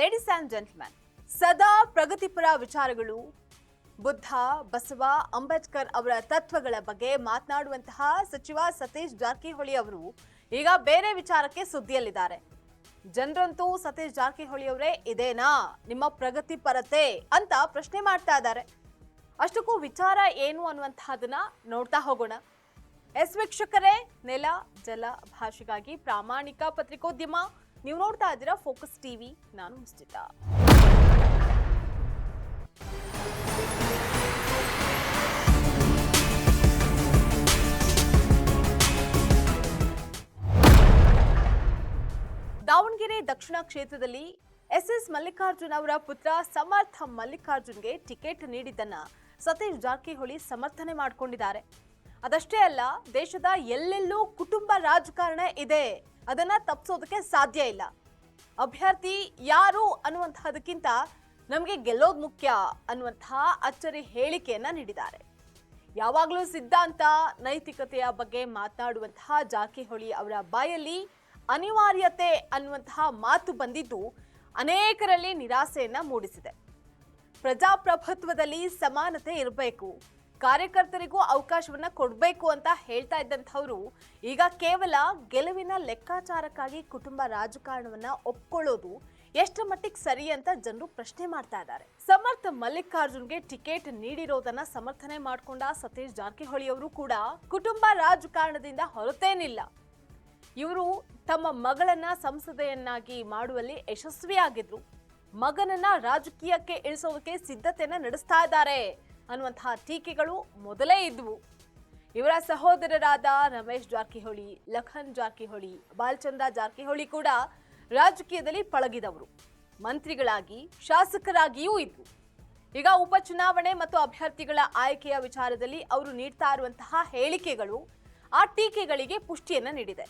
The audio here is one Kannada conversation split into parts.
ಲೇಡೀಸ್ ಆ್ಯಂಡ್ ಜೆಂಟ್ಲ್ಮನ್, ಸದಾ ಪ್ರಗತಿಪರ ವಿಚಾರಗಳು, ಬುದ್ಧ, ಬಸವ, ಅಂಬೇಡ್ಕರ್ ಅವರ ತತ್ವಗಳ ಬಗ್ಗೆ ಮಾತನಾಡುವಂತಹ ಸಚಿವ ಸತೀಶ್ ಜಾರಕಿಹೊಳಿ ಅವರು ಈಗ ಬೇರೆ ವಿಚಾರಕ್ಕೆ ಸುದ್ದಿಯಲ್ಲಿದ್ದಾರೆ. ಜನರಂತೂ ಸತೀಶ್ ಜಾರಕಿಹೊಳಿ ಅವರೇ ಇದೇನಾ ನಿಮ್ಮ ಪ್ರಗತಿಪರತೆ ಅಂತ ಪ್ರಶ್ನೆ ಮಾಡ್ತಾ ಇದ್ದಾರೆ. ಅಷ್ಟಕ್ಕೂ ವಿಚಾರ ಏನು ಅನ್ನುವಂತಹದನ್ನ ನೋಡ್ತಾ ಹೋಗೋಣ. ವೀಕ್ಷಕರೇ, ನೆಲ ಜಲ ಭಾಷೆಗಾಗಿ ಪ್ರಾಮಾಣಿಕ ಪತ್ರಿಕೋದ್ಯಮ, ನೀವು ನೋಡ್ತಾ ಇದ್ದೀರಾ ಫೋಕಸ್ ಟಿವಿ. ನಾನು ಮುಸ್ತಿತಾ. ದಾವಣಗೆರೆ ದಕ್ಷಿಣ ಕ್ಷೇತ್ರದಲ್ಲಿ ಎಸ್ ಮಲ್ಲಿಕಾರ್ಜುನ್ ಅವರ ಪುತ್ರ ಸಮರ್ಥ ಮಲ್ಲಿಕಾರ್ಜುನ್ಗೆ ಟಿಕೆಟ್ ನೀಡಿದ್ದನ್ನ ಸತೀಶ್ ಜಾರಕಿಹೊಳಿ ಸಮರ್ಥನೆ ಮಾಡಿಕೊಂಡಿದ್ದಾರೆ. ಅದಷ್ಟೇ ಅಲ್ಲ, ದೇಶದ ಎಲ್ಲೆಲ್ಲೂ ಕುಟುಂಬ ರಾಜಕಾರಣ ಇದೆ, ಅದನ್ನ ತಪ್ಪಿಸೋದಕ್ಕೆ ಸಾಧ್ಯ ಇಲ್ಲ. ಅಭ್ಯರ್ಥಿ ಯಾರು ಅನ್ನುವಂತಹದಕ್ಕಿಂತ ನಮಗೆ ಗೆಲ್ಲೋದು ಮುಖ್ಯ ಅನ್ನುವಂತಹ ಅಚ್ಚರಿ ಹೇಳಿಕೆಯನ್ನ ನೀಡಿದ್ದಾರೆ. ಯಾವಾಗಲೂ ಸಿದ್ಧಾಂತ, ನೈತಿಕತೆಯ ಬಗ್ಗೆ ಮಾತನಾಡುವಂತಹ ಜಾರಕಿಹೊಳಿ ಅವರ ಬಾಯಲ್ಲಿ ಅನಿವಾರ್ಯತೆ ಅನ್ನುವಂತಹ ಮಾತು ಬಂದಿದ್ದು ಅನೇಕರಲ್ಲಿ ನಿರಾಸೆಯನ್ನ ಮೂಡಿಸಿದೆ. ಪ್ರಜಾಪ್ರಭುತ್ವದಲ್ಲಿ ಸಮಾನತೆ ಇರಬೇಕು, ಕಾರ್ಯಕರ್ತರಿಗೂ ಅವಕಾಶವನ್ನ ಕೊಡಬೇಕು ಅಂತ ಹೇಳ್ತಾ ಇದ್ದಂಥವ್ರು ಈಗ ಕೇವಲ ಗೆಲುವಿನ ಲೆಕ್ಕಾಚಾರಕ್ಕಾಗಿ ಕುಟುಂಬ ರಾಜಕಾರಣವನ್ನ ಒಪ್ಕೊಳ್ಳೋದು ಎಷ್ಟು ಮಟ್ಟಿಗೆ ಸರಿ ಅಂತ ಜನರು ಪ್ರಶ್ನೆ ಮಾಡ್ತಾ ಇದ್ದಾರೆ. ಸಮರ್ಥ ಮಲ್ಲಿಕಾರ್ಜುನ್ಗೆ ಟಿಕೆಟ್ ನೀಡಿರೋದನ್ನ ಸಮರ್ಥನೆ ಮಾಡಿಕೊಂಡ ಸತೀಶ್ ಜಾರಕಿಹೊಳಿ ಅವರು ಕೂಡ ಕುಟುಂಬ ರಾಜಕಾರಣದಿಂದ ಹೊರತೇನಿಲ್ಲ. ಇವರು ತಮ್ಮ ಮಗಳನ್ನ ಸಂಸದೆಯನ್ನಾಗಿ ಮಾಡುವಲ್ಲಿ ಯಶಸ್ವಿಯಾಗಿದ್ರು, ಮಗನನ್ನ ರಾಜಕೀಯಕ್ಕೆ ಇಳಿಸೋದಕ್ಕೆ ಸಿದ್ಧತೆಯನ್ನ ನಡೆಸ್ತಾ ಇದ್ದಾರೆ ಅನ್ನುವಂತಹ ಟೀಕೆಗಳು ಮೊದಲೇ ಇದ್ವು. ಇವರ ಸಹೋದರರಾದ ರಮೇಶ್ ಜಾರಕಿಹೊಳಿ, ಲಖನ್ ಜಾರಕಿಹೊಳಿ, ಬಾಲಚಂದ್ರ ಜಾರಕಿಹೊಳಿ ಕೂಡ ರಾಜಕೀಯದಲ್ಲಿ ಪಳಗಿದವರು, ಮಂತ್ರಿಗಳಾಗಿ ಶಾಸಕರಾಗಿಯೂ ಇದ್ವು. ಈಗ ಉಪಚುನಾವಣೆ ಮತ್ತು ಅಭ್ಯರ್ಥಿಗಳ ಆಯ್ಕೆಯ ವಿಚಾರದಲ್ಲಿ ಅವರು ನೀಡ್ತಾ ಇರುವಂತಹ ಹೇಳಿಕೆಗಳು ಆ ಟೀಕೆಗಳಿಗೆ ಪುಷ್ಟಿಯನ್ನ ನೀಡಿದೆ.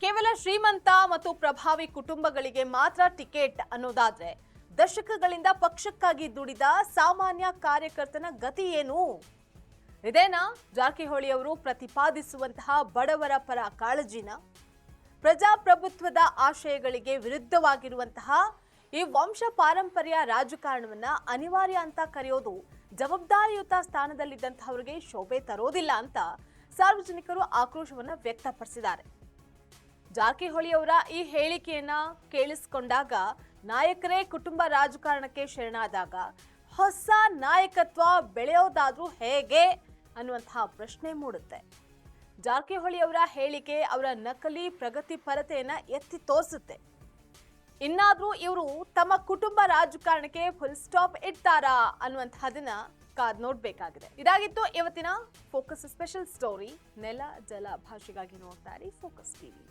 ಕೇವಲ ಶ್ರೀಮಂತ ಮತ್ತು ಪ್ರಭಾವಿ ಕುಟುಂಬಗಳಿಗೆ ಮಾತ್ರ ಟಿಕೆಟ್ ಅನ್ನೋದಾದ್ರೆ ದಶಕಗಳಿಂದ ಪಕ್ಷಕ್ಕಾಗಿ ದುಡಿದ ಸಾಮಾನ್ಯ ಕಾರ್ಯಕರ್ತನ ಗತಿ ಏನು? ಇದೇನಾ ಜಾರಕಿಹೊಳಿ ಅವರು ಪ್ರತಿಪಾದಿಸುವಂತಹ ಬಡವರ ಪರ ಕಾಳಜಿನ? ಪ್ರಜಾಪ್ರಭುತ್ವದ ಆಶಯಗಳಿಗೆ ವಿರುದ್ಧವಾಗಿರುವಂತಹ ಈ ವಂಶ ಪಾರಂಪರ್ಯ ರಾಜಕಾರಣವನ್ನ ಅನಿವಾರ್ಯ ಅಂತ ಕರೆಯೋದು ಜವಾಬ್ದಾರಿಯುತ ಸ್ಥಾನದಲ್ಲಿದ್ದಂತಹವರಿಗೆ ಶೋಭೆ ತರೋದಿಲ್ಲ ಅಂತ ಸಾರ್ವಜನಿಕರು ಆಕ್ರೋಶವನ್ನ ವ್ಯಕ್ತಪಡಿಸಿದ್ದಾರೆ. ಜಾರಕಿಹೊಳಿ ಅವರ ಈ ಹೇಳಿಕೆಯನ್ನ ಕೇಳಿಸಿಕೊಂಡಾಗ ನಾಯಕರೇ ಕುಟುಂಬ ರಾಜಕಾರಣಕ್ಕೆ ಶರಣಾದಾಗ ಹೊಸ ನಾಯಕತ್ವ ಬೆಳೆಯೋದಾದ್ರೂ ಹೇಗೆ ಅನ್ನುವಂತಹ ಪ್ರಶ್ನೆ ಮೂಡುತ್ತೆ. ಜಾರಕಿಹೊಳಿ ಅವರ ಹೇಳಿಕೆ ಅವರ ನಕಲಿ ಪ್ರಗತಿಪರತೆಯನ್ನ ಎತ್ತಿ ತೋರಿಸುತ್ತೆ. ಇನ್ನಾದ್ರೂ ಇವರು ತಮ್ಮ ಕುಟುಂಬ ರಾಜಕಾರಣಕ್ಕೆ ಫುಲ್ ಸ್ಟಾಪ್ ಇಡ್ತಾರಾ ಅನ್ನುವಂತಹದನ್ನ ಕಾದ್ ನೋಡ್ಬೇಕಾಗಿದೆ. ಇದಾಗಿತ್ತು ಇವತ್ತಿನ ಫೋಕಸ್ ಸ್ಪೆಷಲ್ ಸ್ಟೋರಿ. ನೆಲ ಜಲ ಭಾಷೆಗಾಗಿ ನೋಡ್ತಾ ಇರಿ ಫೋಕಸ್ ಟಿವಿ.